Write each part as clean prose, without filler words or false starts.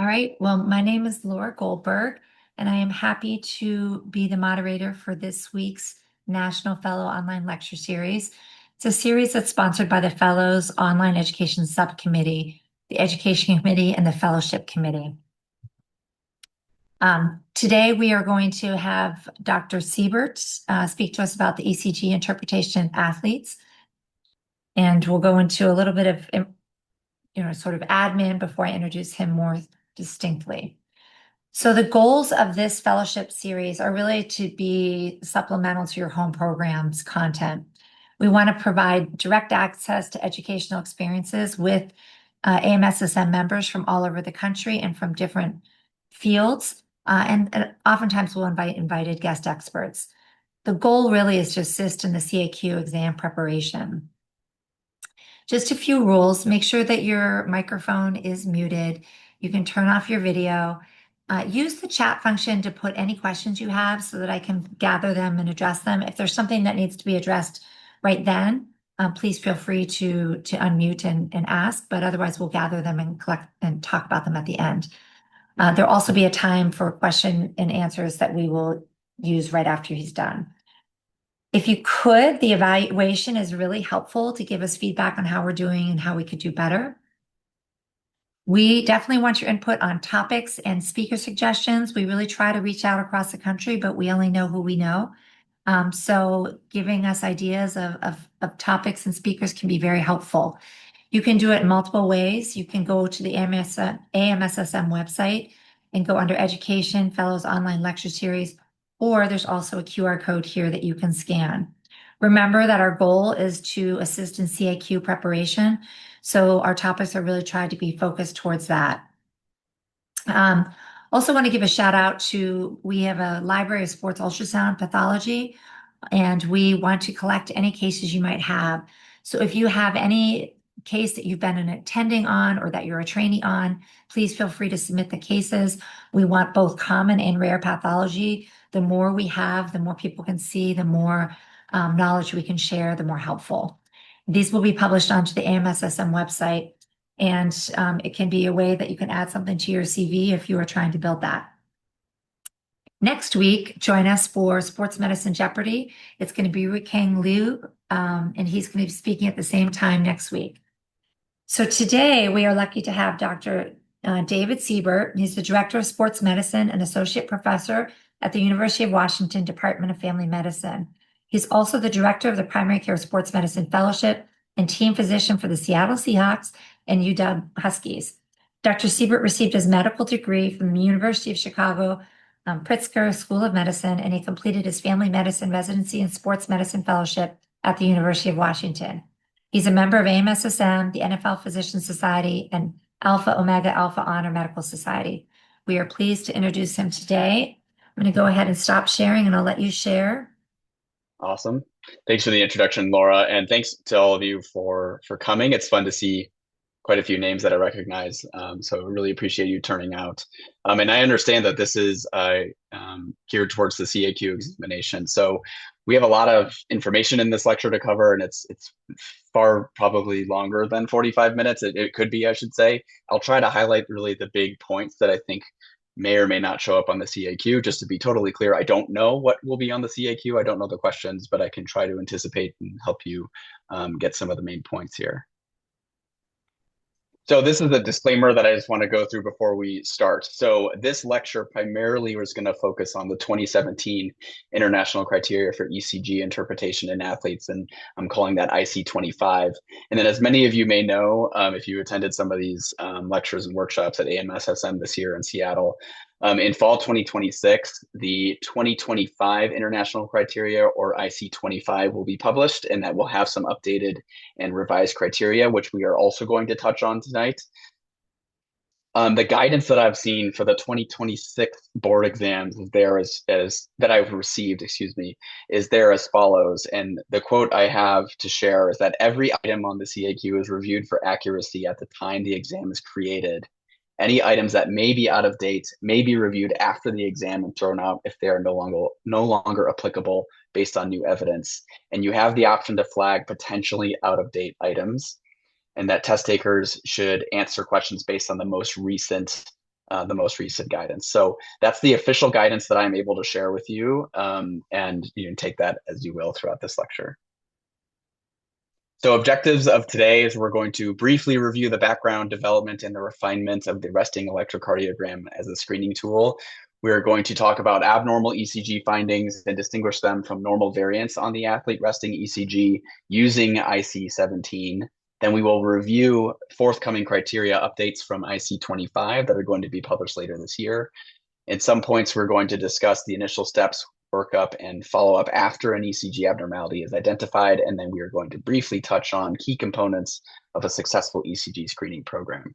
All right. Well, my name is Laura Goldberg, and I am happy to be the moderator for this week's National Fellow Online Lecture Series. It's a series that's sponsored by the Fellows Online Education Subcommittee, the Education Committee, and the Fellowship Committee. Today, we are going to have Dr. Siebert speak to us about the ECG interpretation in athletes. And we'll go into a little bit of, sort of admin before I introduce him more distinctly. So the goals of this fellowship series are really to be supplemental to your home program's content. We want to provide direct access to educational experiences with AMSSM members from all over the country and from different fields. And oftentimes we'll invite invited guest experts. The goal really is to assist in the CAQ exam preparation. Just a few rules. Make sure that your microphone is muted. You can turn off your video. Use the chat function to put any questions you have so that I can gather them and address them. If there's something that needs to be addressed right then, please feel free to unmute and ask, but otherwise we'll gather them and collect and talk about them at the end. There'll also be a time for question and answers that we will use right after he's done. If you could, the evaluation is really helpful to give us feedback on how we're doing and how we could do better. We definitely want your input on topics and speaker suggestions. We really try to reach out across the country, but we only know who we know. So giving us ideas of topics and speakers can be very helpful. You can do it in multiple ways. You can go to the AMSSM website and go under Education Fellows Online Lecture Series, or there's also a QR code here that you can scan. Remember that our goal is to assist in CAQ preparation, so our topics are really trying to be focused towards that. Also want to give a shout out to, we have a library of sports ultrasound pathology, and we want to collect any cases you might have. So if you have any case that you've been an attending on or that you're a trainee on, please feel free to submit the cases. We want both common and rare pathology. The more we have, the more people can see, the more knowledge we can share, the more helpful. These will be published onto the AMSSM website, and it can be a way that you can add something to your CV if you are trying to build that. Next week, join us for Sports Medicine Jeopardy. It's going to be Rikang Liu, and he's going to be speaking at the same time next week. So today we are lucky to have Dr. David Siebert. He's the Director of Sports Medicine and Associate Professor at the University of Washington Department of Family Medicine. He's also the Director of the Primary Care Sports Medicine Fellowship and Team Physician for the Seattle Seahawks and UW Huskies. Dr. Siebert received his medical degree from the University of Chicago Pritzker School of Medicine, and he completed his family medicine residency and sports medicine fellowship at the University of Washington. He's a member of AMSSM, the NFL Physicians Society, and Alpha Omega Alpha Honor Medical Society. We are pleased to introduce him today. I'm going to go ahead and stop sharing, and I'll let you share. Awesome. Thanks for the introduction, Laura, and thanks to all of you for coming. It's fun to see quite a few names that I recognize, so really appreciate you turning out. And I understand that this is geared towards the CAQ examination, so we have a lot of information in this lecture to cover, and it's far probably longer than 45 minutes. It could be, I should say. I'll try to highlight really the big points that I think may or may not show up on the CAQ. Just to be totally clear, I don't know what will be on the CAQ. I don't know the questions, but I can try to anticipate and help you get some of the main points here. So this is a disclaimer that I just want to go through before we start. So this lecture primarily was going to focus on the 2017 International Criteria for ECG Interpretation in Athletes, and I'm calling that IC25. And then as many of you may know, if you attended some of these lectures and workshops at AMSSM this year in Seattle, in fall 2026, the 2025 International Criteria, or IC25, will be published, and that will have some updated and revised criteria, which we are also going to touch on tonight. The guidance that I've seen for the 2026 board exams is there as that I've received, is there as follows. And the quote I have to share is that every item on the CAQ is reviewed for accuracy at the time the exam is created. Any items that may be out of date may be reviewed after the exam and thrown out if they are no longer applicable based on new evidence. And you have the option to flag potentially out of date items, and that test takers should answer questions based on the most recent the most recent guidance. So that's the official guidance that I'm able to share with you, and you can take that as you will throughout this lecture. So objectives of today is we're going to briefly review the background, development, and the refinement of the resting electrocardiogram as a screening tool. We're going to talk about abnormal ECG findings and distinguish them from normal variants on the athlete resting ECG using IC17. Then we will review forthcoming criteria updates from IC25 that are going to be published later this year. At some points, we're going to discuss the initial steps, workup, and follow-up after an ECG abnormality is identified, and then we are going to briefly touch on key components of a successful ECG screening program.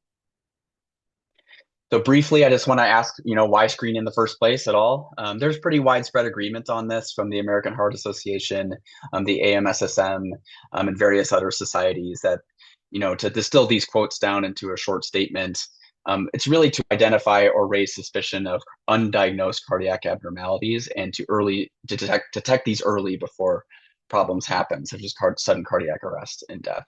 So briefly, I just want to ask, why screen in the first place at all? There's pretty widespread agreement on this from the American Heart Association, the AMSSM, and various other societies that, to distill these quotes down into a short statement, it's really to identify or raise suspicion of undiagnosed cardiac abnormalities and to detect these early before problems happen, such as sudden cardiac arrest and death.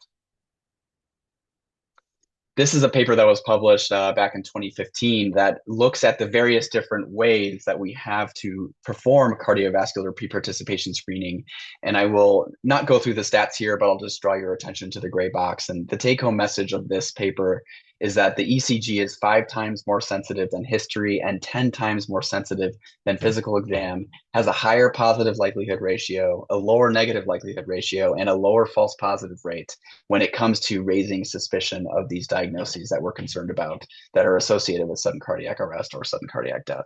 This is a paper that was published back in 2015 that looks at the various different ways that we have to perform cardiovascular pre-participation screening. And I will not go through the stats here, but I'll just draw your attention to the gray box. And the take-home message of this paper is that the ECG is 5 times more sensitive than history and 10 times more sensitive than physical exam, has a higher positive likelihood ratio, a lower negative likelihood ratio, and a lower false positive rate when it comes to raising suspicion of these diagnoses that we're concerned about that are associated with sudden cardiac arrest or sudden cardiac death.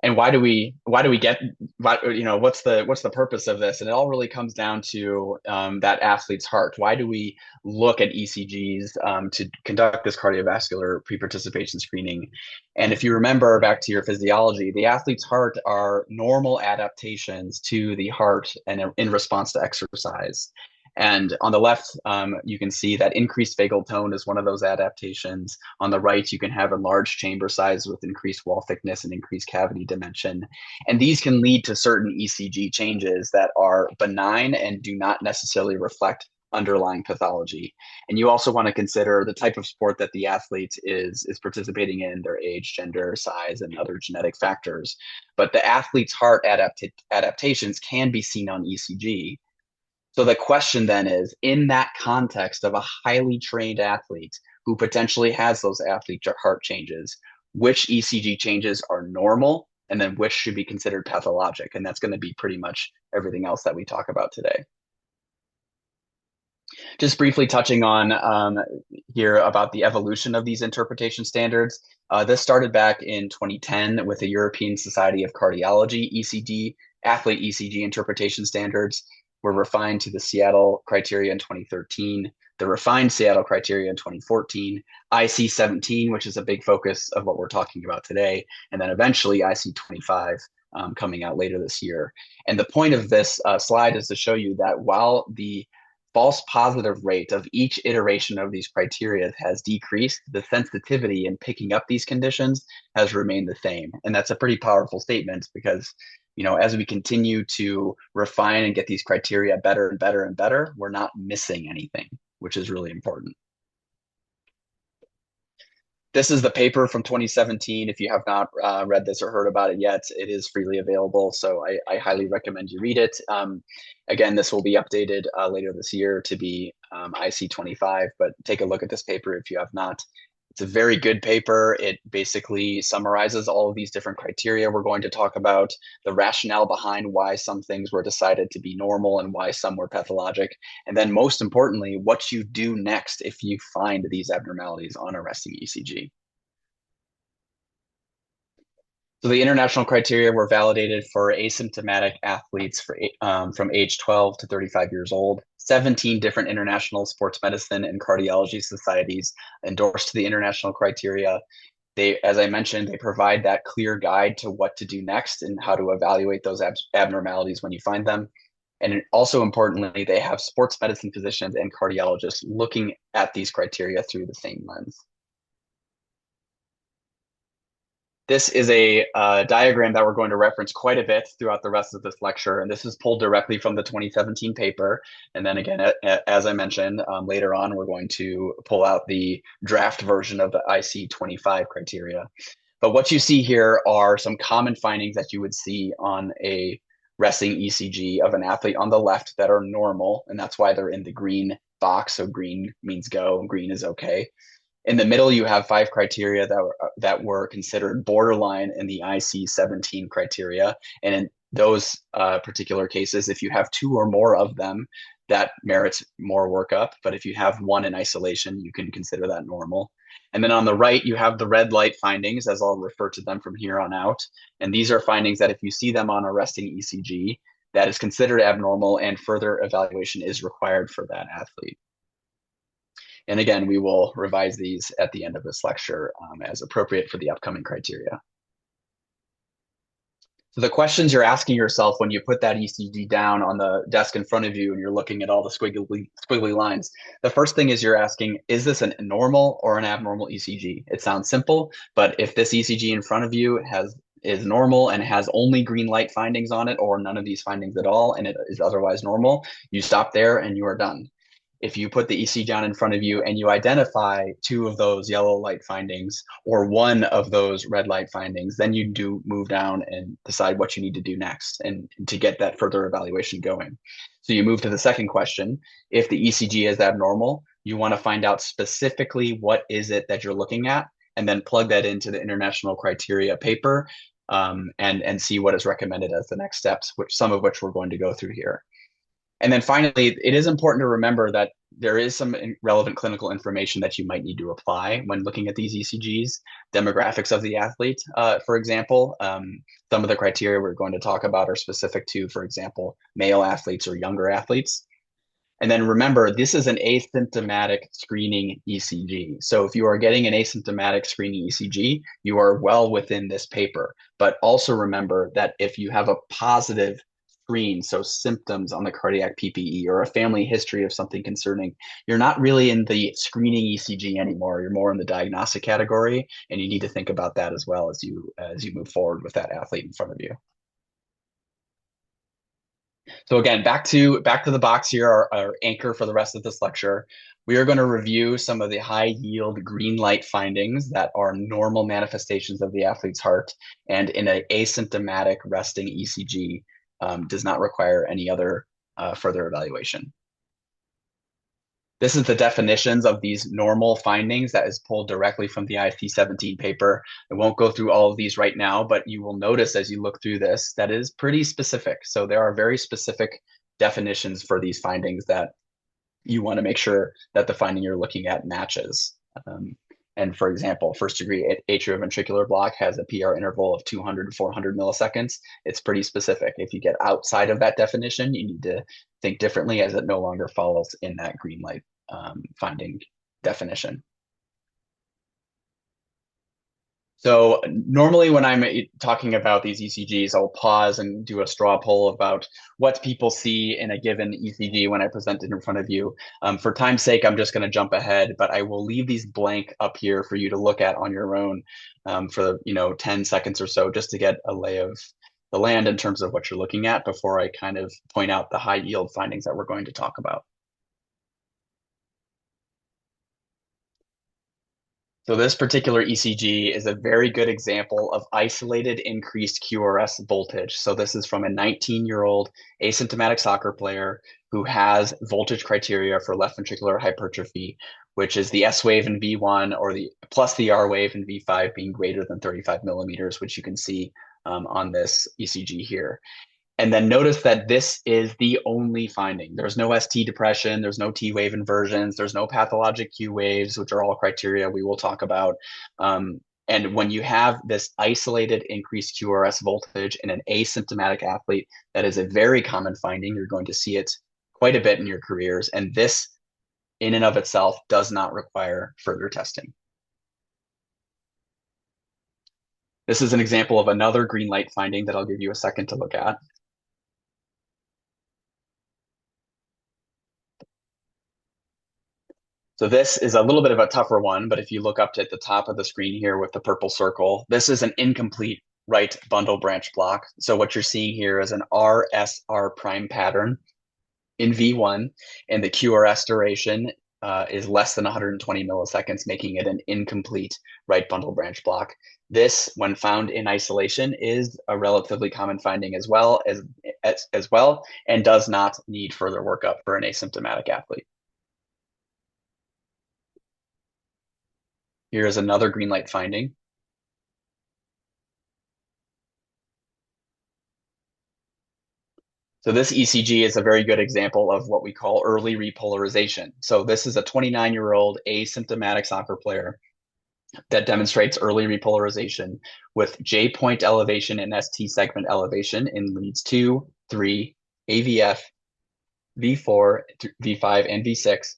And why do we get, what's the purpose of this? And it all really comes down to that athlete's heart. Why do we look at ECGs to conduct this cardiovascular pre-participation screening? And if you remember back to your physiology, the athlete's heart are normal adaptations to the heart and in response to exercise. And on the left, you can see that increased vagal tone is one of those adaptations. On the right, you can have a large chamber size with increased wall thickness and increased cavity dimension. And these can lead to certain ECG changes that are benign and do not necessarily reflect underlying pathology. And you also want to consider the type of sport that the athlete is participating in, their age, gender, size, and other genetic factors. But the athlete's heart adaptations can be seen on ECG. So the question then is, in that context of a highly trained athlete who potentially has those athlete heart changes, which ECG changes are normal and then which should be considered pathologic? And that's going to be pretty much everything else that we talk about today. Just briefly touching on here about the evolution of these interpretation standards. This started back in 2010 with the European Society of Cardiology athlete ECG interpretation standards were refined to the Seattle criteria in 2013, the refined Seattle criteria in 2014, IC17, which is a big focus of what we're talking about today, and then eventually IC25 coming out later this year. And the point of this slide is to show you that while the false positive rate of each iteration of these criteria has decreased, the sensitivity in picking up these conditions has remained the same. And that's a pretty powerful statement because as we continue to refine and get these criteria better and better and better, we're not missing anything, which is really important. This is the paper from 2017. If you have not read this or heard about it yet, it is freely available. So I highly recommend you read it. Again, this will be updated later this year to be IC25, but take a look at this paper if you have not. It's a very good paper. It basically summarizes all of these different criteria we're going to talk about, the rationale behind why some things were decided to be normal and why some were pathologic. And then most importantly, what you do next if you find these abnormalities on a resting ECG. So the international criteria were validated for asymptomatic athletes from age 12 to 35 years old. 17 different international sports medicine and cardiology societies endorsed the international criteria. They, as I mentioned, they provide that clear guide to what to do next and how to evaluate those abnormalities when you find them. And also importantly, they have sports medicine physicians and cardiologists looking at these criteria through the same lens. This is a diagram that we're going to reference quite a bit throughout the rest of this lecture, and this is pulled directly from the 2017 paper. And then again, as I mentioned, later on, we're going to pull out the draft version of the IC25 criteria. But what you see here are some common findings that you would see on a resting ECG of an athlete on the left that are normal, and that's why they're in the green box. So green means go, green is okay. In the middle, you have 5 criteria that were considered borderline in the IC17 criteria. And in those particular cases, if you have 2 or more of them, that merits more workup. But if you have 1 in isolation, you can consider that normal. And then on the right, you have the red light findings, as I'll refer to them from here on out. And these are findings that if you see them on a resting ECG, that is considered abnormal and further evaluation is required for that athlete. And again, we will revise these at the end of this lecture as appropriate for the upcoming criteria. So the questions you're asking yourself when you put that ECG down on the desk in front of you and you're looking at all the squiggly lines, the first thing is you're asking, is this a normal or an abnormal ECG? It sounds simple, but if this ECG in front of you is normal and has only green light findings on it or none of these findings at all, and it is otherwise normal, you stop there and you are done. If you put the ECG down in front of you and you identify 2 of those yellow light findings or 1 of those red light findings, then you do move down and decide what you need to do next and to get that further evaluation going. So you move to the second question. If the ECG is abnormal, you want to find out specifically what is it that you're looking at, and then plug that into the international criteria paper and see what is recommended as the next steps, some of which we're going to go through here. And then finally, it is important to remember that there is some relevant clinical information that you might need to apply when looking at these ECGs. Demographics of the athlete, for example. Some of the criteria we're going to talk about are specific to, for example, male athletes or younger athletes. And then remember, this is an asymptomatic screening ECG. So if you are getting an asymptomatic screening ECG, you are well within this paper. But also remember that if you have a positive screen, so symptoms on the cardiac PPE or a family history of something concerning, you're not really in the screening ECG anymore. You're more in the diagnostic category, and you need to think about that as well as you move forward with that athlete in front of you. So again, back to the box here, our anchor for the rest of this lecture. We are going to review some of the high yield green light findings that are normal manifestations of the athlete's heart, and in an asymptomatic resting ECG does not require any other further evaluation. This is the definitions of these normal findings that is pulled directly from the IC17 paper. I won't go through all of these right now, but you will notice as you look through this that it is pretty specific. So there are very specific definitions for these findings that you want to make sure that the finding you're looking at matches. And for example, first degree atrioventricular block has a PR interval of 200 to 400 milliseconds. It's pretty specific. If you get outside of that definition, you need to think differently as it no longer follows in that green light finding definition. So normally when I'm talking about these ECGs, I'll pause and do a straw poll about what people see in a given ECG when I present it in front of you. For time's sake, I'm just going to jump ahead, but I will leave these blank up here for you to look at on your own for 10 seconds or so, just to get a lay of the land in terms of what you're looking at before I kind of point out the high yield findings that we're going to talk about. So this particular ECG is a very good example of isolated increased QRS voltage. So this is from a 19-year-old asymptomatic soccer player who has voltage criteria for left ventricular hypertrophy, which is the S wave in V1 or the plus the R wave in V5 being greater than 35 millimeters, which you can see on this ECG here. And then notice that this is the only finding. There's no ST depression, there's no T wave inversions, there's no pathologic Q waves, which are all criteria we will talk about. And when you have this isolated increased QRS voltage in an asymptomatic athlete, that is a very common finding. You're going to see it quite a bit in your careers. And this in and of itself does not require further testing. This is an example of another green light finding that I'll give you a second to look at. So this is a little bit of a tougher one, but if you look up at the top of the screen here with the purple circle, this is an incomplete right bundle branch block. So what you're seeing here is an RSR prime pattern in V1, and the QRS duration is less than 120 milliseconds, making it an incomplete right bundle branch block. This, when found in isolation, is a relatively common finding as well, and does not need further workup for an asymptomatic athlete. Here is another green light finding. So this ECG is a very good example of what we call early repolarization. So this is a 29-year-old asymptomatic soccer player that demonstrates early repolarization with J point elevation and ST segment elevation in leads 2, 3, AVF, V4, V5, and V6,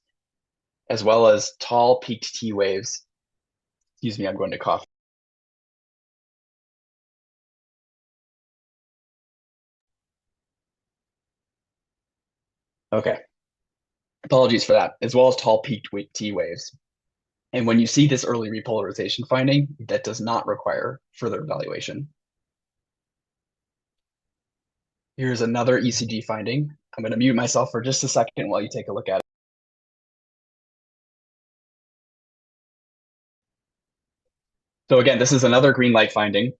as well as tall peaked T waves. Excuse me, I'm going to cough. Okay, apologies for that, as well as tall peaked T waves. And when you see this early repolarization finding, that does not require further evaluation. Here's another ECG finding. I'm going to mute myself for just a second while you take a look at it. So again, this is another green light finding.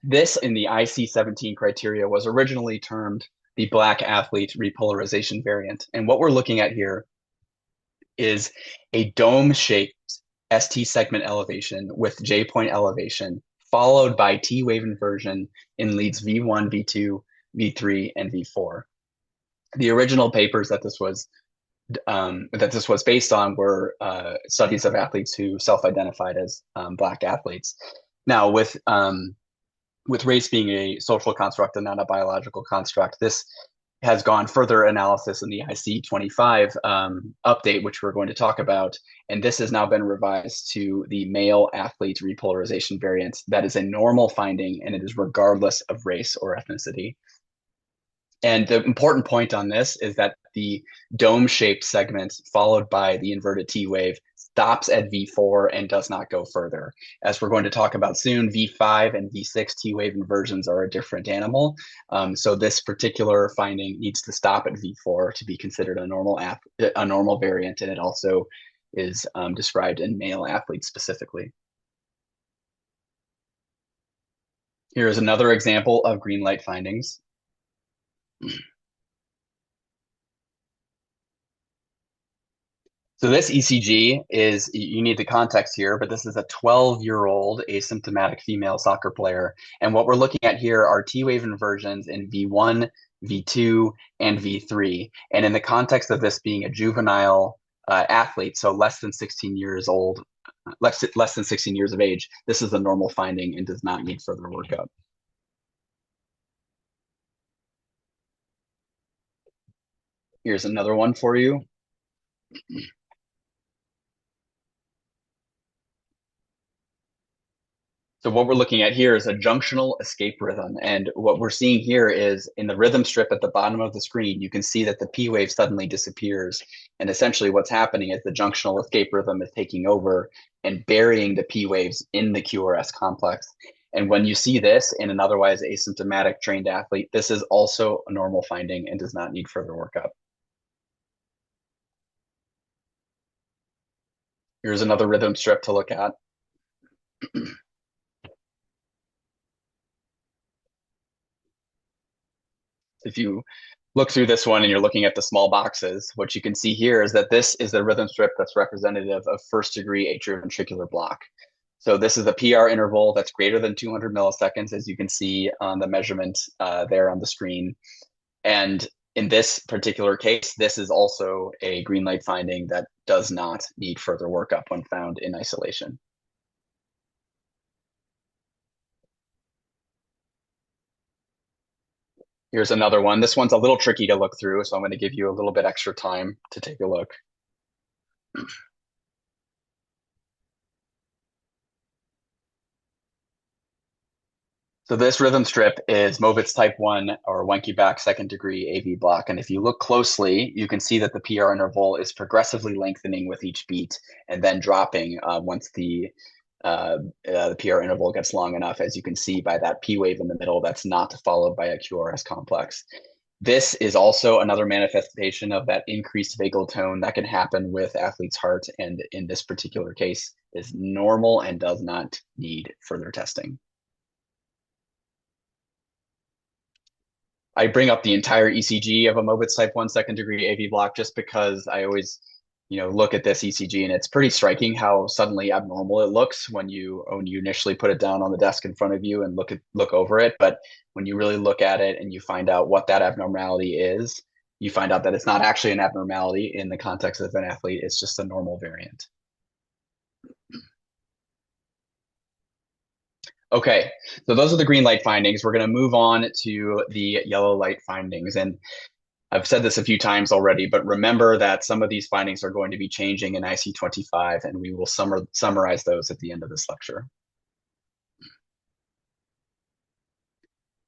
This in the IC17 criteria was originally termed the black athlete repolarization variant. And what we're looking at here is a dome-shaped ST segment elevation with J point elevation, followed by T wave inversion in leads V1, V2, V3, and V4. The original papers that this was based on were studies of athletes who self-identified as black athletes. Now, with race being a social construct and not a biological construct, this has gone further analysis in the IC25 update, which we're going to talk about. And this has now been revised to the male athlete repolarization variant. That is a normal finding, and it is regardless of race or ethnicity. And the important point on this is that the dome-shaped segment followed by the inverted T wave stops at V4 and does not go further. As we're going to talk about soon, V5 and V6 T wave inversions are a different animal. So this particular finding needs to stop at V4 to be considered a normal variant, and it also is described in male athletes specifically. Here is another example of green light findings. So this ECG is, you need the context here, but this is a 12-year-old asymptomatic female soccer player. And what we're looking at here are T-wave inversions in V1, V2, and V3. And in the context of this being a juvenile athlete, so less than 16 years old, less than 16 years of age, this is a normal finding and does not need further workup. Here's another one for you. So what we're looking at here is a junctional escape rhythm. And what we're seeing here is in the rhythm strip at the bottom of the screen, you can see that the P wave suddenly disappears. And essentially what's happening is the junctional escape rhythm is taking over and burying the P waves in the QRS complex. And when you see this in an otherwise asymptomatic trained athlete, this is also a normal finding and does not need further workup. Here's another rhythm strip to look at. If you look through this one and you're looking at the small boxes, what you can see here is that this is the rhythm strip that's representative of first degree atrioventricular block. So this is a PR interval that's greater than 200 milliseconds, as you can see on the measurement there on the screen. And in this particular case, this is also a green light finding that does not need further workup when found in isolation. Here's another one. This one's a little tricky to look through, so I'm going to give you a little bit extra time to take a look. So this rhythm strip is Mobitz type 1 or Wenckebach second degree AV block. And if you look closely, you can see that the PR interval is progressively lengthening with each beat and then dropping once the PR interval gets long enough, as you can see by that P wave in the middle that's not followed by a QRS complex. This is also another manifestation of that increased vagal tone that can happen with athlete's heart, and in this particular case is normal and does not need further testing. I bring up the entire ECG of a Mobitz type 1 second degree AV block just because I always, look at this ECG and it's pretty striking how suddenly abnormal it looks when you initially put it down on the desk in front of you and look over it. But when you really look at it and you find out what that abnormality is, you find out that it's not actually an abnormality in the context of an athlete. It's just a normal variant. Okay, so those are the green light findings. We're going to move on to the yellow light findings. And I've said this a few times already, but remember that some of these findings are going to be changing in IC25, and we will summarize those at the end of this lecture.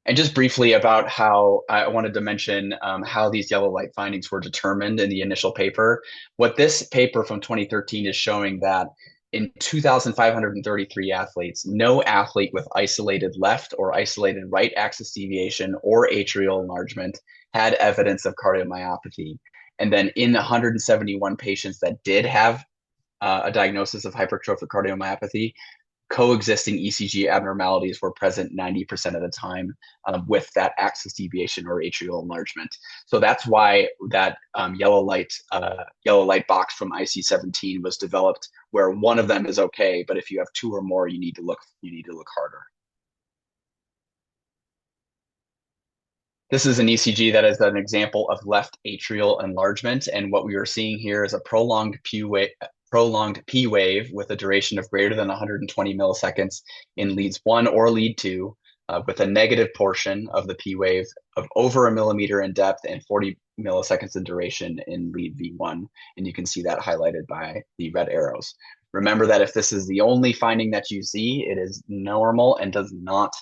And just briefly about how I wanted to mention how these yellow light findings were determined in the initial paper. What this paper from 2013 is showing that in 2,533 athletes, no athlete with isolated left or isolated right axis deviation or atrial enlargement had evidence of cardiomyopathy. And then in 171 patients that did have a diagnosis of hypertrophic cardiomyopathy, coexisting ECG abnormalities were present 90% of the time with that axis deviation or atrial enlargement. So that's why that yellow light box from IC17 was developed, where one of them is okay, but if you have two or more, you need to look harder. This is an ECG that is an example of left atrial enlargement, and what we are seeing here is a prolonged P wave with a duration of greater than 120 milliseconds in leads 1 or lead 2, with a negative portion of the P wave of over a millimeter in depth and 40 milliseconds in duration in lead V1. And you can see that highlighted by the red arrows. Remember that if this is the only finding that you see, it is normal and does not,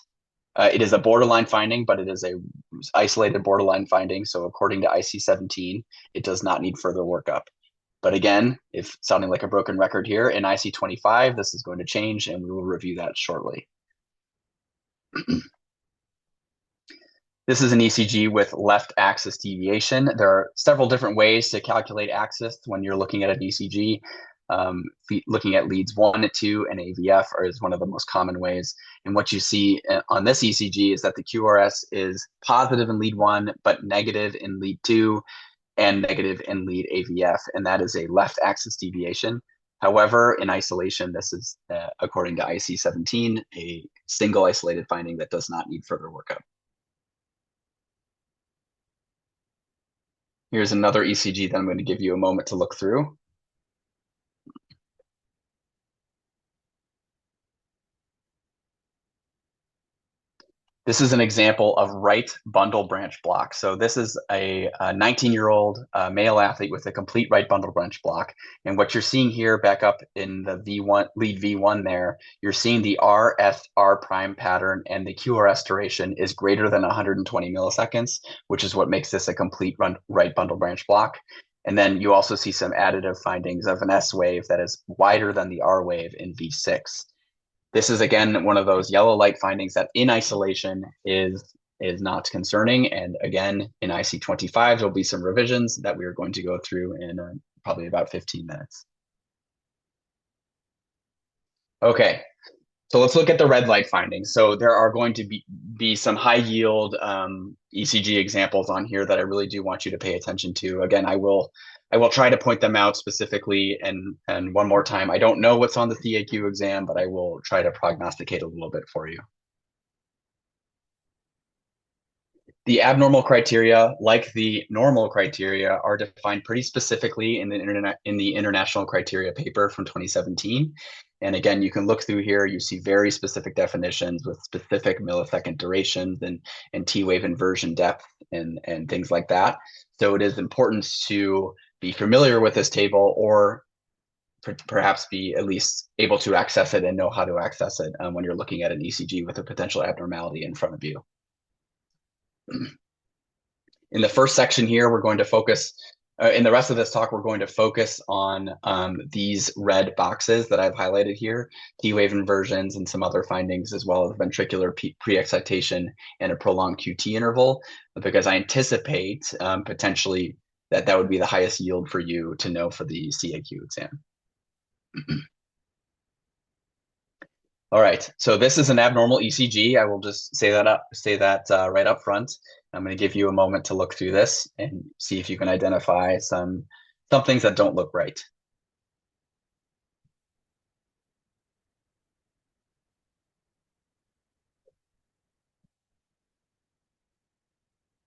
it is a borderline finding, but it is a isolated borderline finding. So according to IC17, it does not need further workup. But again, if sounding like a broken record here, in IC25, this is going to change, and we will review that shortly. This is an ECG with left axis deviation. There are several different ways to calculate axis when you're looking at an ECG. Looking at leads 1, 2, and AVF is one of the most common ways. And what you see on this ECG is that the QRS is positive in lead 1, but negative in lead 2, and negative in lead AVF, and that is a left axis deviation. However, in isolation, this is, according to IC17, a single isolated finding that does not need further workup. Here's another ECG that I'm going to give you a moment to look through. This is an example of right bundle branch block. So this is a 19-year-old male athlete with a complete right bundle branch block. And what you're seeing here back up in the V1, lead V1 there, you're seeing the RSR prime pattern, and the QRS duration is greater than 120 milliseconds, which is what makes this a complete right bundle branch block. And then you also see some additive findings of an S wave that is wider than the R wave in V6. This is, again, one of those yellow light findings that in isolation is not concerning. And again, in IC25, there'll be some revisions that we are going to go through in probably about 15 minutes. Okay, so let's look at the red light findings. So there are going to be some high yield ECG examples on here that I really do want you to pay attention to. Again, I will try to point them out specifically, and one more time, I don't know what's on the CAQ exam, but I will try to prognosticate a little bit for you. The abnormal criteria, like the normal criteria, are defined pretty specifically in the international criteria paper from 2017. And again, you can look through here, you see very specific definitions with specific millisecond durations and T-wave inversion depth and things like that. So it is important to be familiar with this table, or perhaps be at least able to access it and know how to access it when you're looking at an ECG with a potential abnormality in front of you. In the first section here, we're going to focus, in the rest of this talk, we're going to focus on these red boxes that I've highlighted here, T-wave inversions and some other findings, as well as ventricular pre-excitation and a prolonged QT interval, because I anticipate potentially that would be the highest yield for you to know for the CAQ exam. All right, so this is an abnormal ECG. I will just say that right up front. I'm going to give you a moment to look through this and see if you can identify some things that don't look right.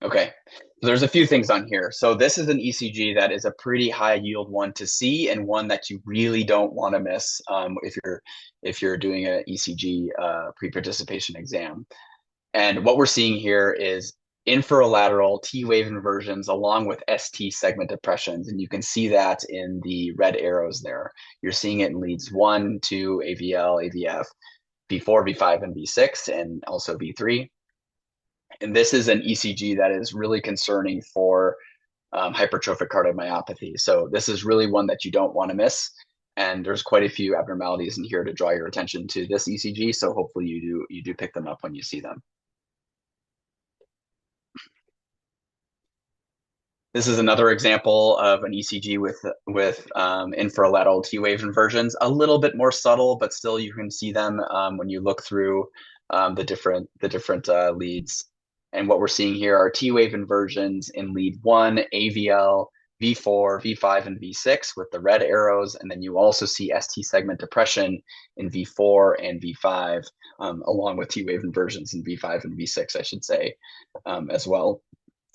Okay, so there's a few things on here. So this is an ECG that is a pretty high yield one to see, and one that you really don't want to miss if you're doing an ECG pre-participation exam. And what we're seeing here is inferolateral T-wave inversions along with ST segment depressions. And you can see that in the red arrows there. You're seeing it in leads 1, 2, AVL, AVF, V4, V5, and V6, and also V3. And this is an ECG that is really concerning for hypertrophic cardiomyopathy. So this is really one that you don't want to miss. And there's quite a few abnormalities in here to draw your attention to this ECG. So hopefully you do pick them up when you see them. This is another example of an ECG with inferolateral T-wave inversions, a little bit more subtle, but still you can see them when you look through the different leads. And what we're seeing here are T-wave inversions in lead 1, AVL, V4, V5, and V6 with the red arrows. And then you also see ST segment depression in V4 and V5, along with T-wave inversions in V5 and V6, I should say, as well.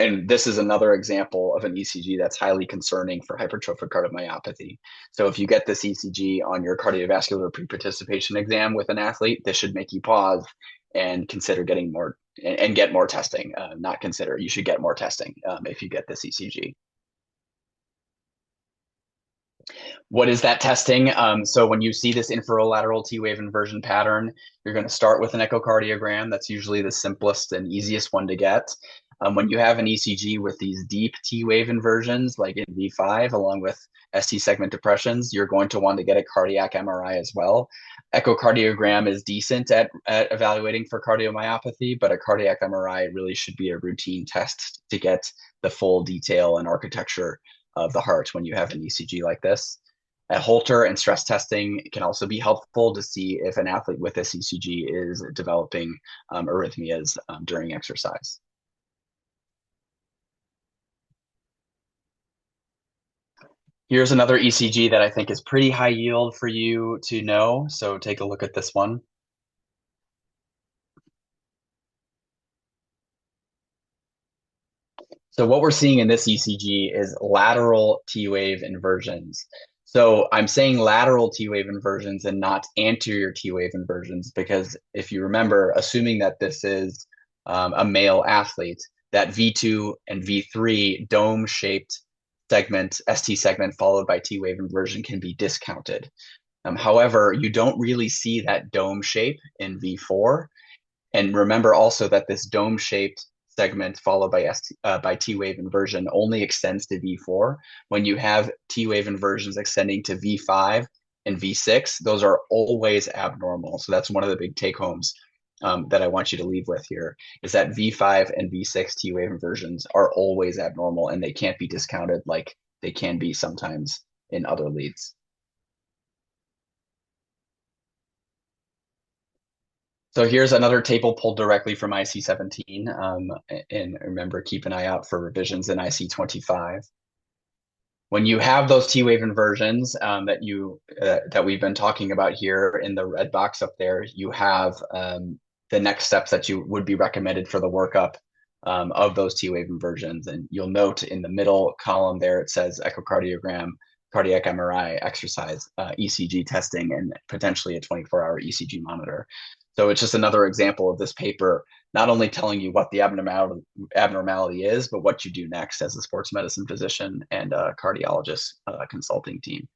And this is another example of an ECG that's highly concerning for hypertrophic cardiomyopathy. So if you get this ECG on your cardiovascular pre-participation exam with an athlete, this should make you pause and consider getting more and get more testing. Not consider, you should get more testing if you get this ECG. What is that testing? So when you see this inferolateral T-wave inversion pattern, you're going to start with an echocardiogram. That's usually the simplest and easiest one to get. When you have an ECG with these deep T-wave inversions, like in V5, along with ST segment depressions, you're going to want to get a cardiac MRI as well. Echocardiogram is decent at evaluating for cardiomyopathy, but a cardiac MRI really should be a routine test to get the full detail and architecture of the heart when you have an ECG like this. A Holter and stress testing can also be helpful to see if an athlete with this ECG is developing arrhythmias during exercise. Here's another ECG that I think is pretty high yield for you to know. So take a look at this one. So what we're seeing in this ECG is lateral T-wave inversions. So I'm saying lateral T-wave inversions and not anterior T-wave inversions, because if you remember, assuming that this is a male athlete, that V2 and V3 dome-shaped segment, ST segment followed by T-wave inversion can be discounted. However, you don't really see that dome shape in V4. And remember also that this dome-shaped segment followed by T-wave inversion only extends to V4. When you have T-wave inversions extending to V5 and V6, those are always abnormal. So that's one of the big take-homes that I want you to leave with here, is that V5 and V6 T-wave inversions are always abnormal, and they can't be discounted like they can be sometimes in other leads. So here's another table pulled directly from IC17. And remember, keep an eye out for revisions in IC25. When you have those T-wave inversions that we've been talking about here in the red box up there, you have the next steps that you would be recommended for the workup of those T-wave inversions. And you'll note in the middle column there, it says echocardiogram, cardiac MRI, exercise, ECG testing, and potentially a 24-hour ECG monitor. So it's just another example of this paper, not only telling you what the abnormality is, but what you do next as a sports medicine physician and a cardiologist consulting team.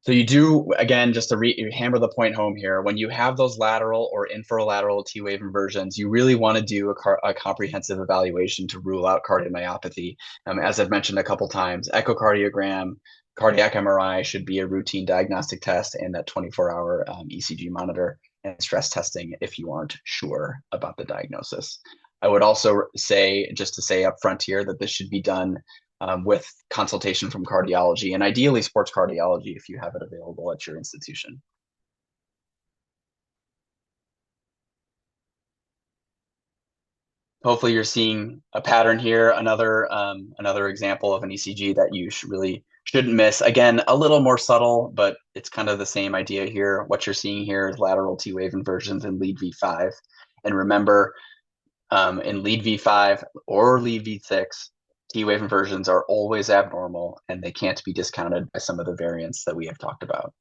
So you do, again, just to hammer the point home here, when you have those lateral or inferolateral T wave inversions, you really want to do a comprehensive evaluation to rule out cardiomyopathy. As I've mentioned a couple times, echocardiogram, cardiac MRI should be a routine diagnostic test, and that 24-hour ECG monitor and stress testing if you aren't sure about the diagnosis. I would also say, just to say up front here, that this should be done with consultation from cardiology and ideally sports cardiology if you have it available at your institution. Hopefully you're seeing a pattern here, another example of an ECG that you shouldn't miss. Again, a little more subtle, but it's kind of the same idea here. What you're seeing here is lateral T wave inversions in lead V5. And remember, in lead V5 or lead V6, T wave inversions are always abnormal and they can't be discounted by some of the variants that we have talked about.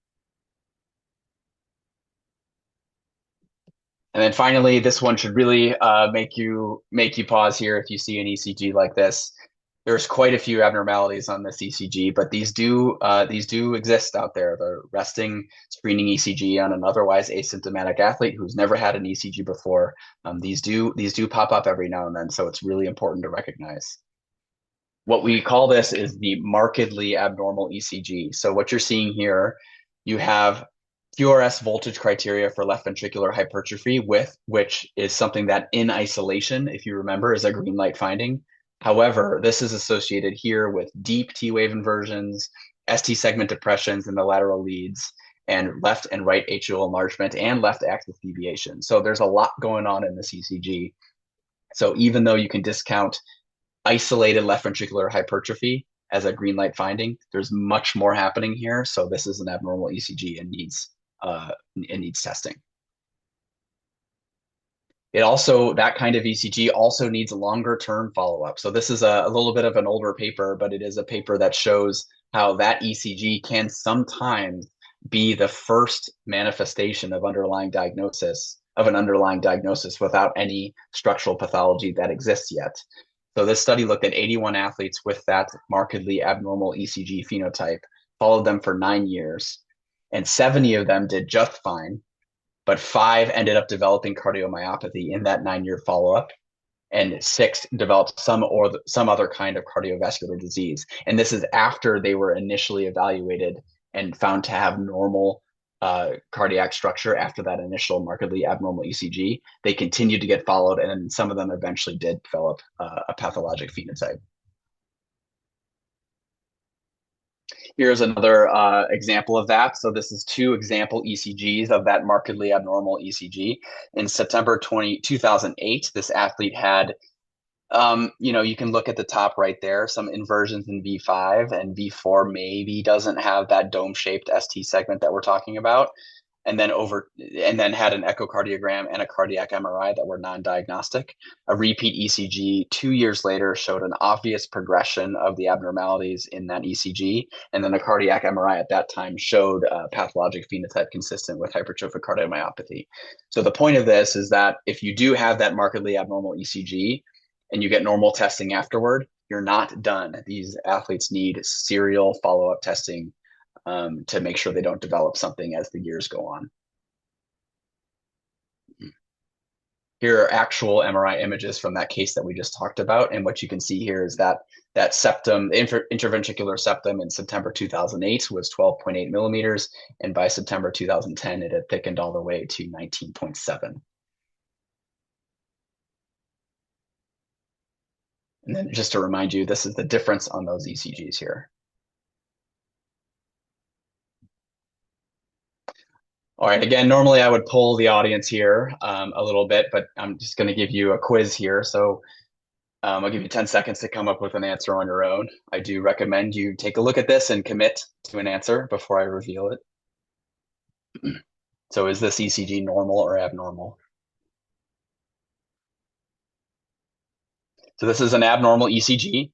And then finally, this one should really make you pause here if you see an ECG like this. There's quite a few abnormalities on this ECG, but these do exist out there. The resting screening ECG on an otherwise asymptomatic athlete who's never had an ECG before. These do pop up every now and then, so it's really important to recognize. What we call this is the markedly abnormal ECG. So what you're seeing here, you have QRS voltage criteria for left ventricular hypertrophy, which is something that in isolation, if you remember, is a green light finding. However, this is associated here with deep T wave inversions, ST segment depressions in the lateral leads, and left and right atrial enlargement and left axis deviation. So there's a lot going on in this ECG. So even though you can discount isolated left ventricular hypertrophy as a green light finding, there's much more happening here. So this is an abnormal ECG and needs testing. That kind of ECG also needs longer term follow-up. So this is a little bit of an older paper, but it is a paper that shows how that ECG can sometimes be the first manifestation of an underlying diagnosis without any structural pathology that exists yet. So this study looked at 81 athletes with that markedly abnormal ECG phenotype, followed them for 9 years, and 70 of them did just fine, but 5 ended up developing cardiomyopathy in that 9-year follow-up, and 6 developed some other kind of cardiovascular disease. And this is after they were initially evaluated and found to have normal cardiac structure after that initial markedly abnormal ECG. They continued to get followed, and some of them eventually did develop a pathologic phenotype. Here's another example of that. So this is 2 example ECGs of that markedly abnormal ECG. In September 2008, this athlete had, you can look at the top right there, some inversions in V5, and V4 maybe doesn't have that dome-shaped ST segment that we're talking about. And then had an echocardiogram and a cardiac MRI that were non-diagnostic. A repeat ECG 2 years later showed an obvious progression of the abnormalities in that ECG, and then a cardiac MRI at that time showed a pathologic phenotype consistent with hypertrophic cardiomyopathy. So the point of this is that if you do have that markedly abnormal ECG and you get normal testing afterward, you're not done. These athletes need serial follow-up testing to make sure they don't develop something as the years go on. Here are actual MRI images from that case that we just talked about. And what you can see here is that septum, interventricular septum in September 2008 was 12.8 millimeters. And by September 2010, it had thickened all the way to 19.7. And then just to remind you, this is the difference on those ECGs here. All right, again, normally I would poll the audience here a little bit, but I'm just going to give you a quiz here. So I'll give you 10 seconds to come up with an answer on your own. I do recommend you take a look at this and commit to an answer before I reveal it. So is this ECG normal or abnormal? So this is an abnormal ECG.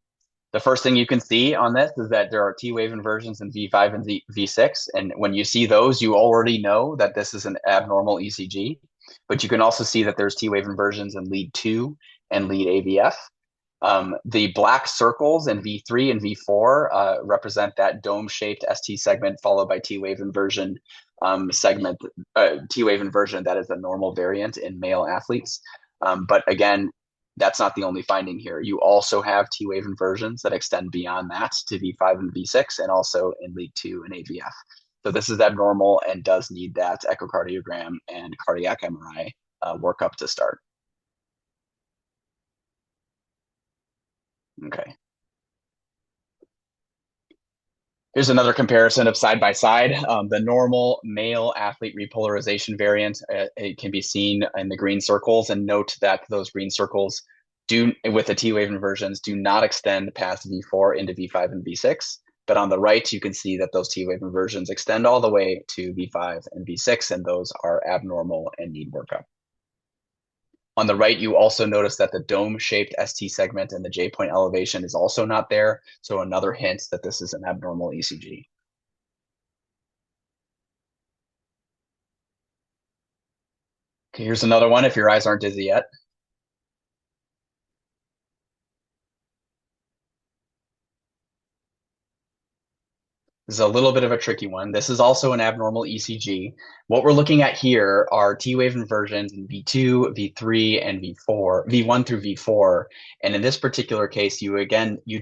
The first thing you can see on this is that there are T wave inversions in V5 and V6. And when you see those, you already know that this is an abnormal ECG. But you can also see that there's T wave inversions in lead 2 and lead AVF. The black circles in V3 and V4 represent that dome-shaped ST segment followed by T-wave inversion segment, T-wave inversion that is the normal variant in male athletes. But again, that's not the only finding here. You also have T-wave inversions that extend beyond that to V5 and V6 and also in lead 2 and AVF. So this is abnormal and does need that echocardiogram and cardiac MRI workup to start. Okay. Here's another comparison of side by side. The normal male athlete repolarization variant, it can be seen in the green circles, and note that those green circles do, with the T-wave inversions, do not extend past V4 into V5 and V6. But on the right, you can see that those T-wave inversions extend all the way to V5 and V6, and those are abnormal and need workup. On the right, you also notice that the dome-shaped ST segment and the J-point elevation is also not there, so another hint that this is an abnormal ECG. Okay, here's another one if your eyes aren't dizzy yet. This is a little bit of a tricky one. This is also an abnormal ECG. What we're looking at here are T-wave inversions in V2, V3, and V4, V1 through V4. And in this particular case, you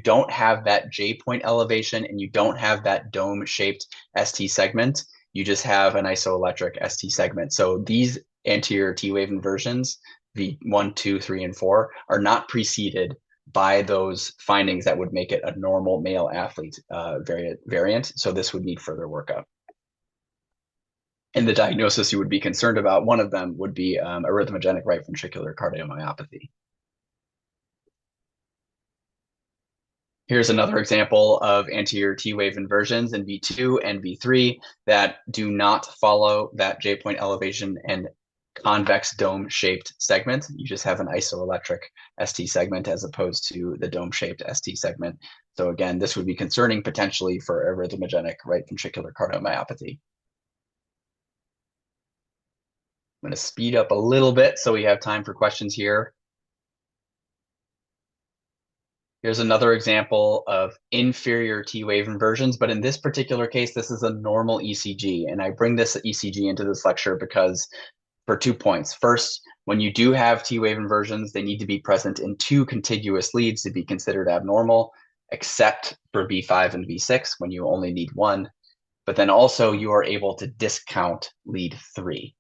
don't have that J-point elevation and you don't have that dome-shaped ST segment. You just have an isoelectric ST segment. So these anterior T-wave inversions, V1, 2, 3, and 4, are not preceded by those findings that would make it a normal male athlete variant. So this would need further workup. In the diagnosis you would be concerned about, one of them would be arrhythmogenic right ventricular cardiomyopathy. Here's another example of anterior T-wave inversions in V2 and V3 that do not follow that J-point elevation and convex dome-shaped segment. You just have an isoelectric ST segment as opposed to the dome-shaped ST segment. So again, this would be concerning potentially for arrhythmogenic right ventricular cardiomyopathy. I'm going to speed up a little bit so we have time for questions here. Here's another example of inferior T-wave inversions, but in this particular case, this is a normal ECG. And I bring this ECG into this lecture because for 2 points. First, when you do have T-wave inversions, they need to be present in 2 contiguous leads to be considered abnormal, except for V5 and V6 when you only need 1. But then also you are able to discount lead 3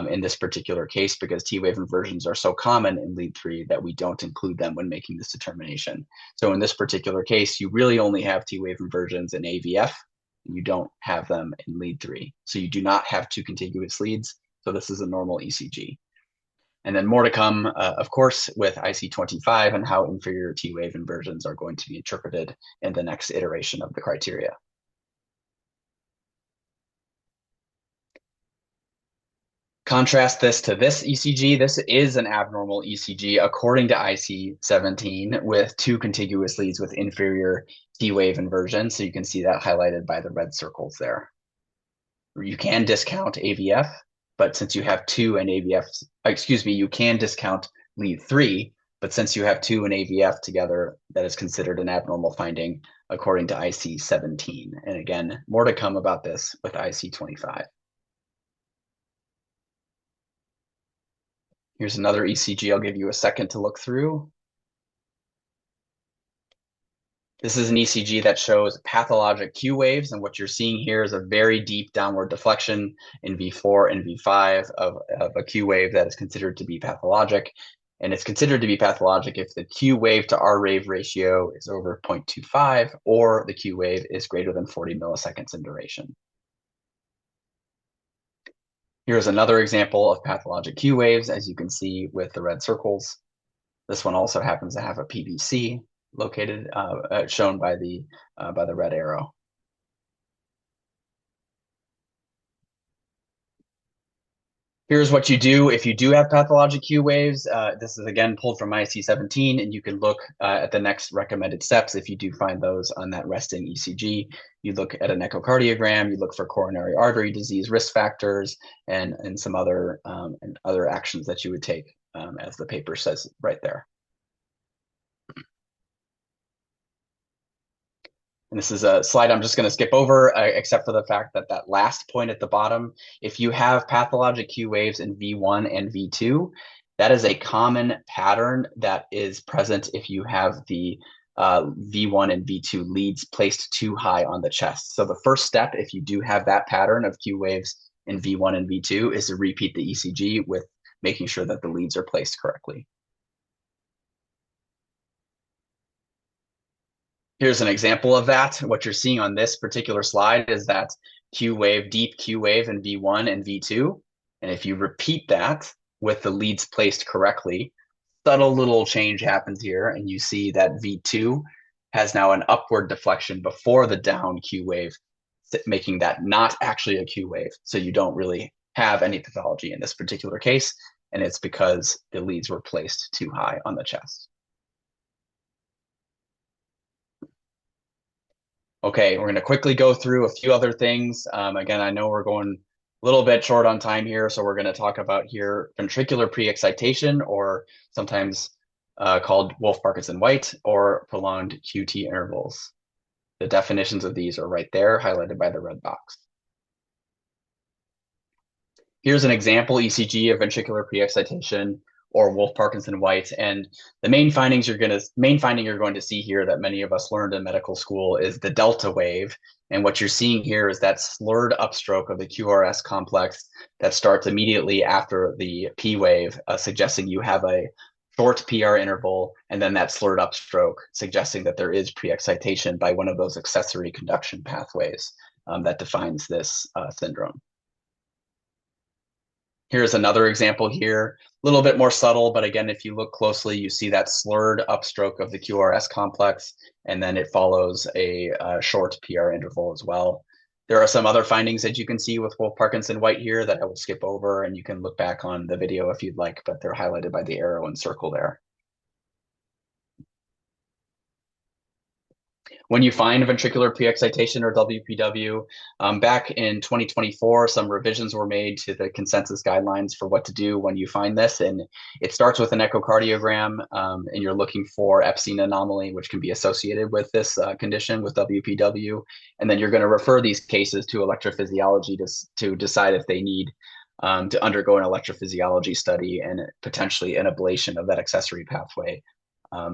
in this particular case because T-wave inversions are so common in lead 3 that we don't include them when making this determination. So in this particular case, you really only have T-wave inversions in AVF, and you don't have them in lead 3. So you do not have 2 contiguous leads. So this is a normal ECG. And then more to come, of course, with IC25 and how inferior T-wave inversions are going to be interpreted in the next iteration of the criteria. Contrast this to this ECG. This is an abnormal ECG according to IC17 with 2 contiguous leads with inferior T-wave inversion. So you can see that highlighted by the red circles there. You can discount AVF. But since you have 2 in AVF, you can discount lead 3, but since you have 2 in AVF together, that is considered an abnormal finding according to IC17. And again, more to come about this with IC25. Here's another ECG I'll give you a second to look through. This is an ECG that shows pathologic Q waves, and what you're seeing here is a very deep downward deflection in V4 and V5 of a Q wave that is considered to be pathologic. And it's considered to be pathologic if the Q wave to R wave ratio is over 0.25 or the Q wave is greater than 40 milliseconds in duration. Here's another example of pathologic Q waves, as you can see with the red circles. This one also happens to have a PVC located, shown by the red arrow. Here's what you do if you do have pathologic Q waves. This is again pulled from IC17, and you can look at the next recommended steps if you do find those on that resting ECG. You look at an echocardiogram, you look for coronary artery disease risk factors, and some other actions that you would take, as the paper says right there. And this is a slide I'm just going to skip over, except for the fact that that last point at the bottom, if you have pathologic Q waves in V1 and V2, that is a common pattern that is present if you have the V1 and V2 leads placed too high on the chest. So the first step, if you do have that pattern of Q waves in V1 and V2, is to repeat the ECG with making sure that the leads are placed correctly. Here's an example of that. What you're seeing on this particular slide is that Q wave, deep Q wave in V1 and V2. And if you repeat that with the leads placed correctly, subtle little change happens here, and you see that V2 has now an upward deflection before the down Q wave, making that not actually a Q wave. So you don't really have any pathology in this particular case, and it's because the leads were placed too high on the chest. Okay, we're going to quickly go through a few other things. Again, I know we're going a little bit short on time here, so we're going to talk about here ventricular pre-excitation, or sometimes called Wolff-Parkinson-White, or prolonged QT intervals. The definitions of these are right there, highlighted by the red box. Here's an example ECG of ventricular pre-excitation or Wolff-Parkinson-White, and the main finding you're going to see here that many of us learned in medical school is the delta wave. And what you're seeing here is that slurred upstroke of the QRS complex that starts immediately after the P wave, suggesting you have a short PR interval, and then that slurred upstroke, suggesting that there is pre-excitation by one of those accessory conduction pathways that defines this syndrome. Here's another example here, a little bit more subtle, but again, if you look closely, you see that slurred upstroke of the QRS complex, and then it follows a short PR interval as well. There are some other findings that you can see with Wolff-Parkinson-White here that I will skip over, and you can look back on the video if you'd like, but they're highlighted by the arrow and circle there. When you find ventricular pre-excitation or WPW, back in 2024, some revisions were made to the consensus guidelines for what to do when you find this. And it starts with an echocardiogram, and you're looking for Epstein anomaly, which can be associated with this condition with WPW. And then you're going to refer these cases to electrophysiology to decide if they need to undergo an electrophysiology study and potentially an ablation of that accessory pathway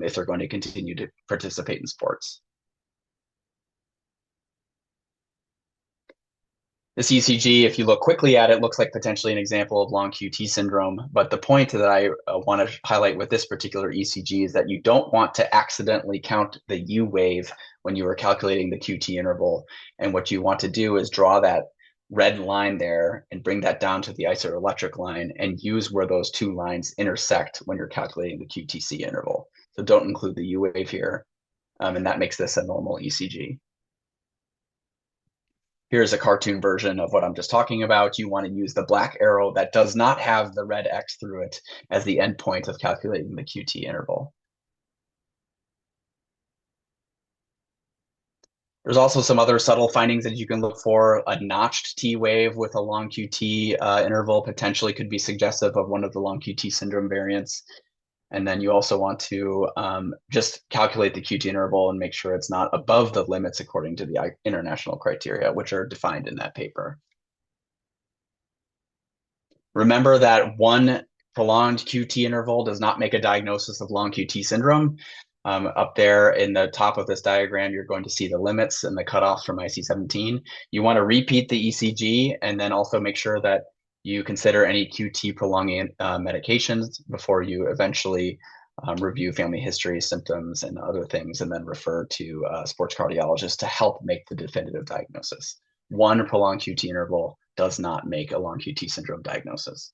if they're going to continue to participate in sports. This ECG, if you look quickly at it, looks like potentially an example of long QT syndrome. But the point that I want to highlight with this particular ECG is that you don't want to accidentally count the U wave when you are calculating the QT interval. And what you want to do is draw that red line there and bring that down to the isoelectric line and use where those two lines intersect when you're calculating the QTC interval. So don't include the U wave here. And that makes this a normal ECG. Here's a cartoon version of what I'm just talking about. You want to use the black arrow that does not have the red X through it as the endpoint of calculating the QT interval. There's also some other subtle findings that you can look for. A notched T wave with a long QT interval potentially could be suggestive of one of the long QT syndrome variants. And then you also want to just calculate the QT interval and make sure it's not above the limits according to the international criteria, which are defined in that paper. Remember that one prolonged QT interval does not make a diagnosis of long QT syndrome. Up there in the top of this diagram, you're going to see the limits and the cutoffs from IC17. You want to repeat the ECG and then also make sure that you consider any QT prolonging medications before you eventually review family history, symptoms, and other things, and then refer to a sports cardiologist to help make the definitive diagnosis. One prolonged QT interval does not make a long QT syndrome diagnosis.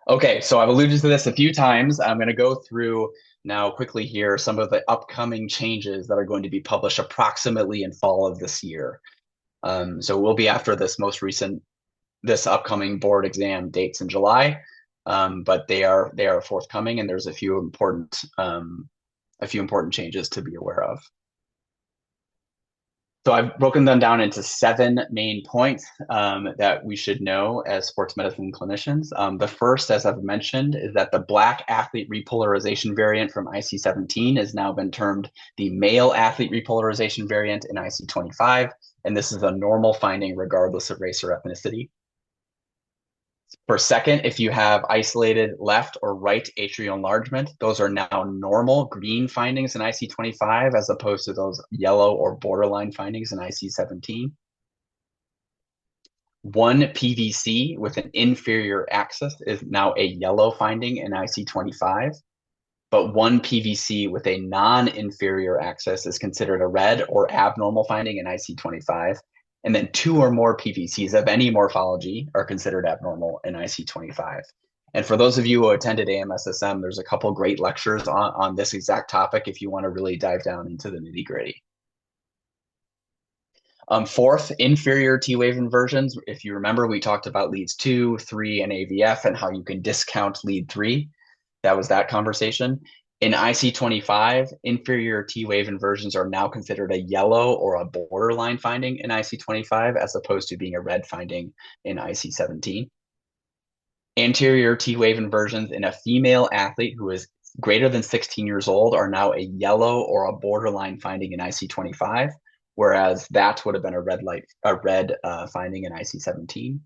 Okay, so I've alluded to this a few times. I'm going to go through now quickly here some of the upcoming changes that are going to be published approximately in fall of this year. So we'll be after this upcoming board exam dates in July, but they are forthcoming, and there's a few important changes to be aware of. So I've broken them down into 7 main points that we should know as sports medicine clinicians. The first, as I've mentioned, is that the Black athlete repolarization variant from IC17 has now been termed the male athlete repolarization variant in IC25, and this is a normal finding regardless of race or ethnicity. For second, if you have isolated left or right atrial enlargement, those are now normal green findings in IC25 as opposed to those yellow or borderline findings in IC17. One PVC with an inferior axis is now a yellow finding in IC25, but one PVC with a non-inferior axis is considered a red or abnormal finding in IC25. And then 2 or more PVCs of any morphology are considered abnormal in IC25. And for those of you who attended AMSSM, there's a couple great lectures on this exact topic if you want to really dive down into the nitty gritty. Fourth, inferior T-wave inversions. If you remember, we talked about leads 2, 3, and AVF and how you can discount lead 3. That was that conversation. In IC25, inferior T-wave inversions are now considered a yellow or a borderline finding in IC25 as opposed to being a red finding in IC17. Anterior T-wave inversions in a female athlete who is greater than 16 years old are now a yellow or a borderline finding in IC25, whereas that would have been a red finding in IC17.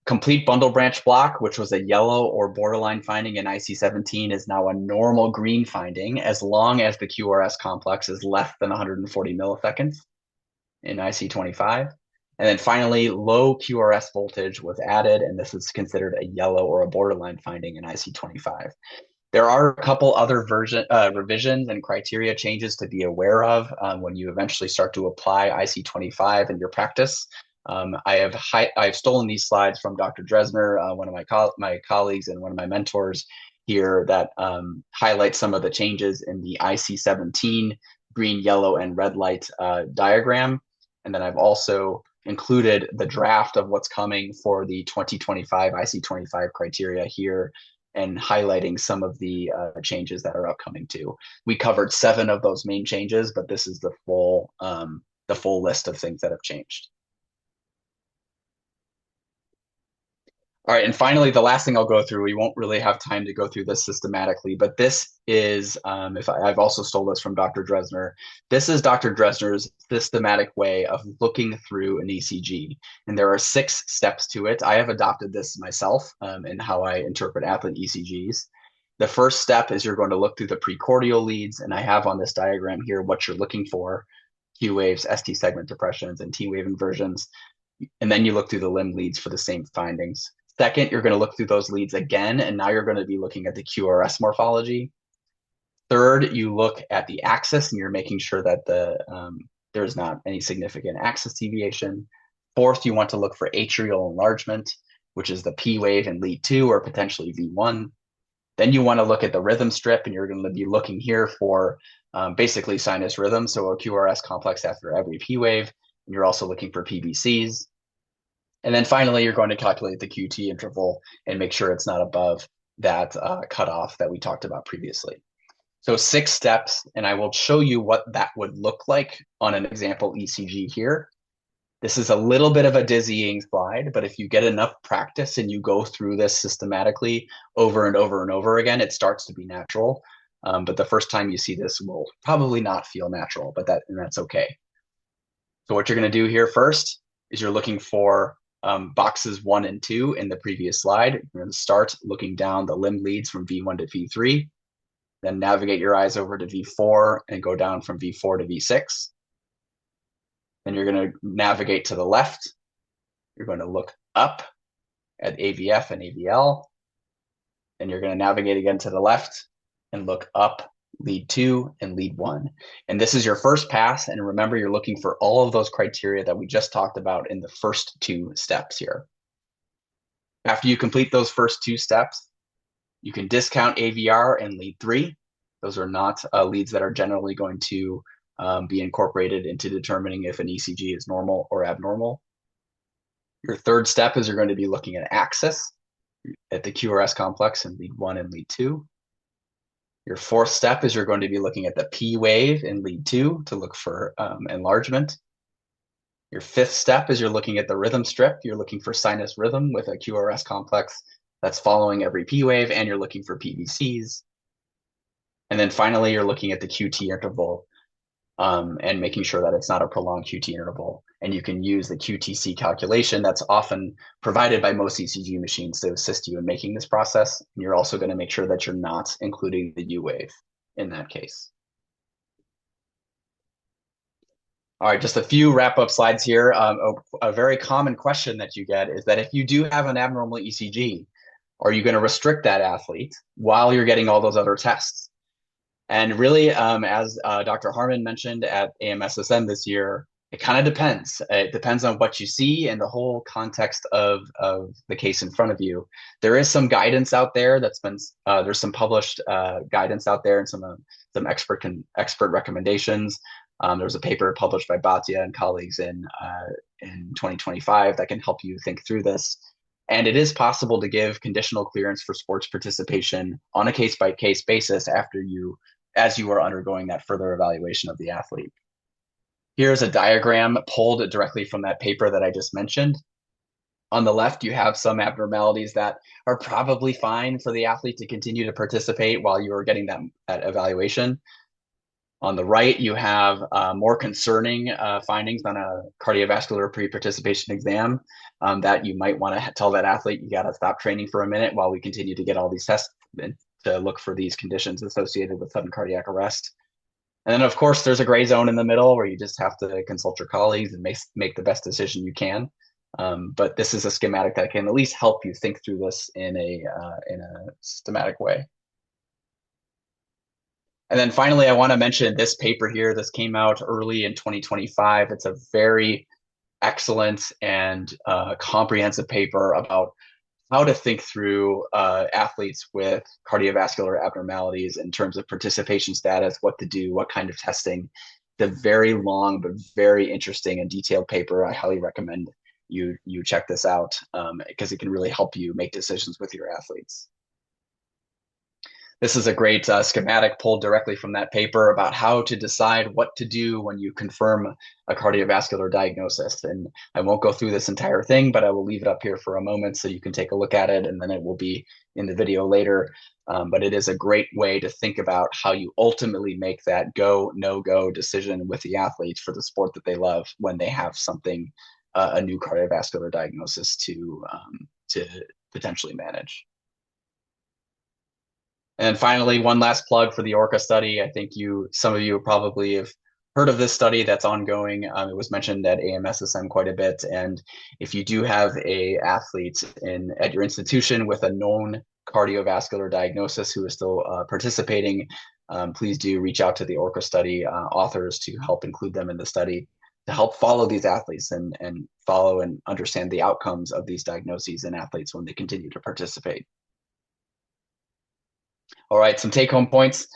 Complete bundle branch block, which was a yellow or borderline finding in IC17, is now a normal green finding as long as the QRS complex is less than 140 milliseconds in IC25. And then finally, low QRS voltage was added, and this is considered a yellow or a borderline finding in IC25. There are a couple other revisions and criteria changes to be aware of when you eventually start to apply IC25 in your practice. I've stolen these slides from Dr. Dresner, one of my colleagues and one of my mentors here, that highlight some of the changes in the IC17 green, yellow, and red light diagram. And then I've also included the draft of what's coming for the 2025 IC25 criteria here, and highlighting some of the changes that are upcoming too. We covered 7 of those main changes, but this is the full list of things that have changed. All right, and finally, the last thing I'll go through, we won't really have time to go through this systematically, but this is, I've also stole this from Dr. Dresner. This is Dr. Dresner's systematic way of looking through an ECG, and there are 6 steps to it. I have adopted this myself in how I interpret athlete ECGs. The first step is you're going to look through the precordial leads, and I have on this diagram here what you're looking for: Q waves, ST segment depressions, and T wave inversions. And then you look through the limb leads for the same findings. Second, you're going to look through those leads again, and now you're going to be looking at the QRS morphology. Third, you look at the axis, and you're making sure that there's not any significant axis deviation. Fourth, you want to look for atrial enlargement, which is the P wave in lead 2 or potentially V1. Then you want to look at the rhythm strip, and you're going to be looking here for basically sinus rhythm, so a QRS complex after every P wave. And you're also looking for PVCs. And then finally, you're going to calculate the QT interval and make sure it's not above that cutoff that we talked about previously. So 6 steps, and I will show you what that would look like on an example ECG here. This is a little bit of a dizzying slide, but if you get enough practice and you go through this systematically over and over and over again, it starts to be natural. But the first time you see this will probably not feel natural, but that's okay. So what you're going to do here first is you're looking for boxes 1 and 2 in the previous slide. You're going to start looking down the limb leads from V1 to V3, then navigate your eyes over to V4 and go down from V4 to V6. Then you're going to navigate to the left. You're going to look up at AVF and AVL. Then you're going to navigate again to the left and look up lead 2 and lead 1. And this is your first pass. And remember, you're looking for all of those criteria that we just talked about in the first 2 steps here. After you complete those first 2 steps, you can discount AVR and lead 3. Those are not leads that are generally going to be incorporated into determining if an ECG is normal or abnormal. Your third step is you're going to be looking at axis at the QRS complex in lead 1 and lead 2. Your fourth step is you're going to be looking at the P wave in lead 2 to look for enlargement. Your fifth step is you're looking at the rhythm strip. You're looking for sinus rhythm with a QRS complex that's following every P wave, and you're looking for PVCs. And then finally, you're looking at the QT interval and making sure that it's not a prolonged QT interval. And you can use the QTC calculation that's often provided by most ECG machines to assist you in making this process. And you're also going to make sure that you're not including the U wave in that case. All right, just a few wrap-up slides here. A very common question that you get is that if you do have an abnormal ECG, are you going to restrict that athlete while you're getting all those other tests? And really, as Dr. Harmon mentioned at AMSSM this year, it kind of depends. It depends on what you see and the whole context of the case in front of you. There is some guidance out there that's been, there's some published guidance out there and some expert recommendations. There was a paper published by Bhatia and colleagues in 2025 that can help you think through this. And it is possible to give conditional clearance for sports participation on a case-by-case basis as you are undergoing that further evaluation of the athlete. Here's a diagram pulled directly from that paper that I just mentioned. On the left, you have some abnormalities that are probably fine for the athlete to continue to participate while you are getting that evaluation. On the right, you have more concerning findings on a cardiovascular pre-participation exam that you might want to tell that athlete, you got to stop training for a minute while we continue to get all these tests to look for these conditions associated with sudden cardiac arrest. And then, of course, there's a gray zone in the middle where you just have to consult your colleagues and make the best decision you can. But this is a schematic that can at least help you think through this in a systematic way. And then finally, I want to mention this paper here. This came out early in 2025. It's a very excellent and comprehensive paper about how to think through athletes with cardiovascular abnormalities in terms of participation status, what to do, what kind of testing. It's a very long but very interesting and detailed paper. I highly recommend you check this out because it can really help you make decisions with your athletes. This is a great schematic pulled directly from that paper about how to decide what to do when you confirm a cardiovascular diagnosis. And I won't go through this entire thing, but I will leave it up here for a moment so you can take a look at it, and then it will be in the video later. But it is a great way to think about how you ultimately make that go, no-go decision with the athletes for the sport that they love when they have something, a new cardiovascular diagnosis to potentially manage. And finally, one last plug for the ORCA study. I think some of you probably have heard of this study that's ongoing. It was mentioned at AMSSM quite a bit. And if you do have an athlete at your institution with a known cardiovascular diagnosis who is still participating, please do reach out to the ORCA study authors to help include them in the study to help follow these athletes and follow and understand the outcomes of these diagnoses in athletes when they continue to participate. All right, some take-home points.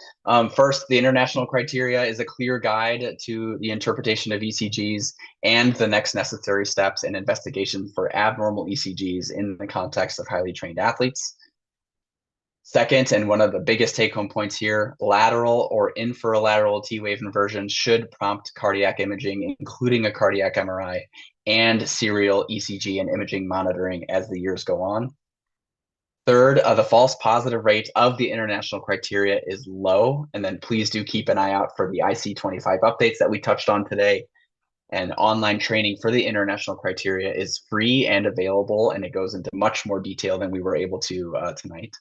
First, the international criteria is a clear guide to the interpretation of ECGs and the next necessary steps and investigations for abnormal ECGs in the context of highly trained athletes. Second, and one of the biggest take-home points here, lateral or inferolateral T-wave inversion should prompt cardiac imaging, including a cardiac MRI and serial ECG and imaging monitoring as the years go on. Third, the false positive rate of the international criteria is low. And then please do keep an eye out for the IC25 updates that we touched on today. And online training for the international criteria is free and available, and it goes into much more detail than we were able to tonight.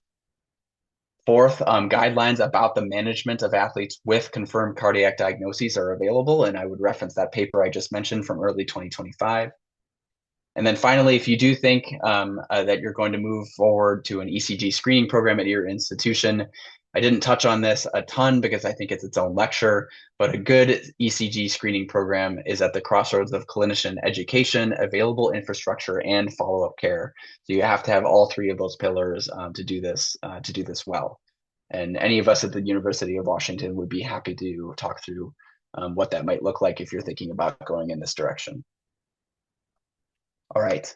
Fourth, guidelines about the management of athletes with confirmed cardiac diagnoses are available, and I would reference that paper I just mentioned from early 2025. And then finally, if you do think that you're going to move forward to an ECG screening program at your institution, I didn't touch on this a ton because I think it's its own lecture, but a good ECG screening program is at the crossroads of clinician education, available infrastructure, and follow-up care. So you have to have all three of those pillars to do this well. And any of us at the University of Washington would be happy to talk through what that might look like if you're thinking about going in this direction. All right.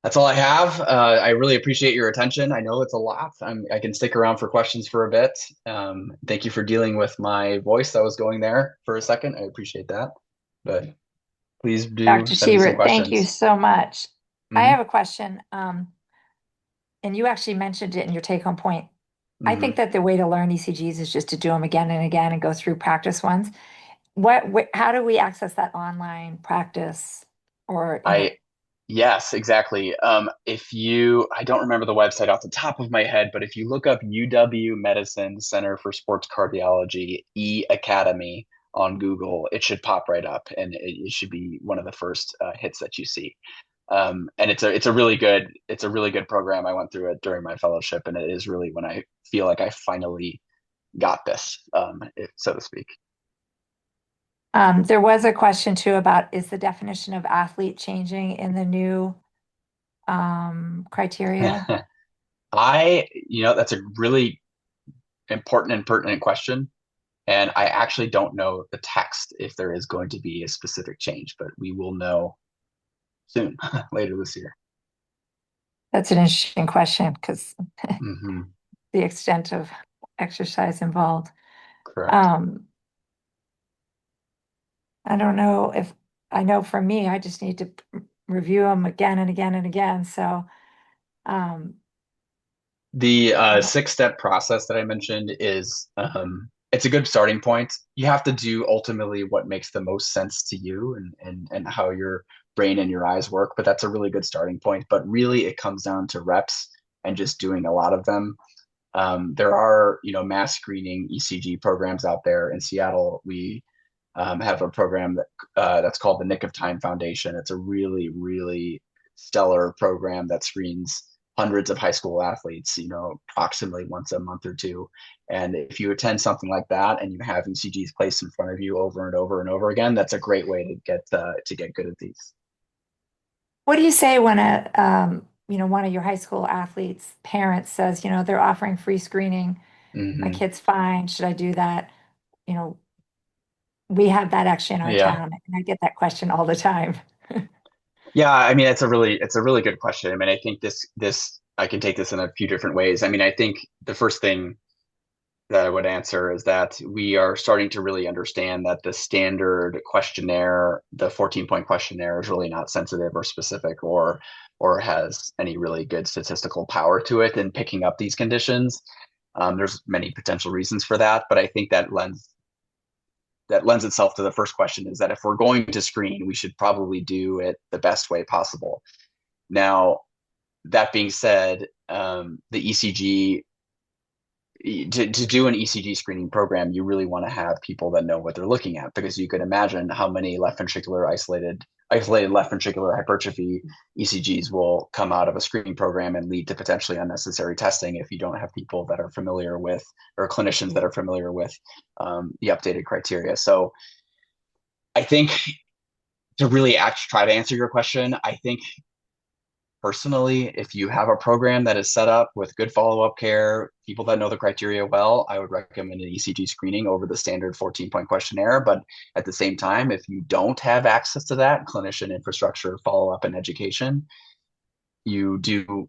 That's all I have. I really appreciate your attention. I know it's a lot. I can stick around for questions for a bit. Thank you for dealing with my voice that was going there for a second. I appreciate that. But please do Dr. send me some Siebert, thank you questions. so much. I Hmm. have a question, and you actually mentioned it in your take-home point. I think Hmm. that the way to learn ECGs is just to do them again and again and go through practice ones. How do we access that online practice or, I Yes, exactly. I don't remember the website off the top of my head, but if you look up UW Medicine Center for Sports Cardiology E Academy on Google, it should pop right up, and it should be one of the first hits that you see. And it's a really good program. I went through it during my fellowship, and it is really when I feel like I finally got this, so to speak. there was a question too about is the definition of athlete changing in the new criteria? That's a really important and pertinent question. And I actually don't know the text if there is going to be a specific change, but we will know soon, later this year. That's an interesting question because Hmm. the extent of exercise involved. Correct. Um, I don't know if I know for me, I just need to review them again and again and again. So, um, The uh, six-step process that I mentioned is it's a good starting point. You have to do ultimately what makes the most sense to you and how your brain and your eyes work, but that's a really good starting point. But really, it comes down to reps and just doing a lot of them. There are, mass screening ECG programs out there in Seattle. We have a program that's called the Nick of Time Foundation. It's a really, really stellar program that screens hundreds of high school athletes, approximately once a month or two. And if you attend something like that and you have ECGs placed in front of you over and over and over again, that's a great way to get good at these. what do you say when one of your high school athletes' parents says, they're offering free screening, my Hmm. kid's fine, should I do that? You know, we have that actually in our Yeah. town, and I get that question all the time. Yeah, I mean, it's a really good question. I mean, I think this I can take this in a few different ways. I mean, I think the first thing that I would answer is that we are starting to really understand that the standard questionnaire, the 14-point questionnaire, is really not sensitive or specific or has any really good statistical power to it in picking up these conditions. There's many potential reasons for that, but I think that lends itself to the first question is that if we're going to screen, we should probably do it the best way possible. Now, that being said, the ECG to do an ECG screening program, you really want to have people that know what they're looking at because you could imagine how many isolated left ventricular hypertrophy ECGs will come out of a screening program and lead to potentially unnecessary testing if you don't have people that are familiar with or clinicians that are familiar with the updated criteria. So I think to really try to answer your question, I think personally, if you have a program that is set up with good follow-up care, people that know the criteria well, I would recommend an ECG screening over the standard 14-point questionnaire. But at the same time, if you don't have access to that clinician infrastructure, follow-up, and education, you do,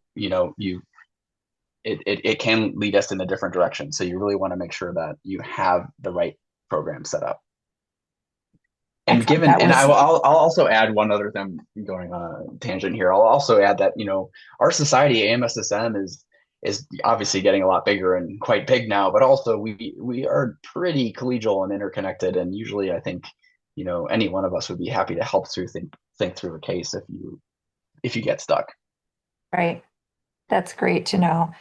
it can lead us in a different direction. So you really want to make sure that you have the right program set up. Excellent. That And was I'll also add one other thing going on a tangent here. I'll also add that, our society, AMSSM, is obviously getting a lot bigger and quite big now, but also we are pretty collegial and interconnected. And usually I think, any one of us would be happy to help think through a case if you get stuck. right. That's great to know.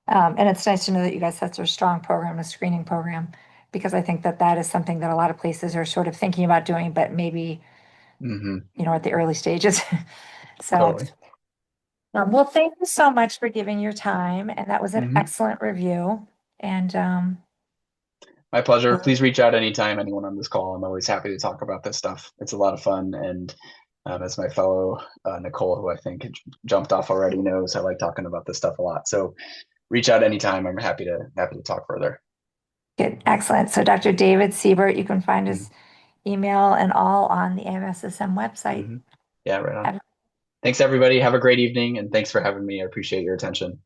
And it's nice to know that you guys have such a strong program, a screening program, because I think that that is something that a lot of places are sort of thinking about doing, but maybe, Hmm. at the early stages. So, Totally. well, thank you so much for giving your time. And that was an Hmm. excellent review. And My pleasure. Please we'll reach out anytime, anyone on this call. I'm always happy to talk about this stuff. It's a lot of fun. And as my fellow Nicole, who I think jumped off already, knows, I like talking about this stuff a lot. So reach out anytime. I'm happy to talk further. get excellent. So Dr. David Siebert, you can find Hmm. his email and all on the AMSSM website. Hmm. Yeah, right on. Thanks, everybody. Have a great evening, and thanks for having me. I appreciate your attention.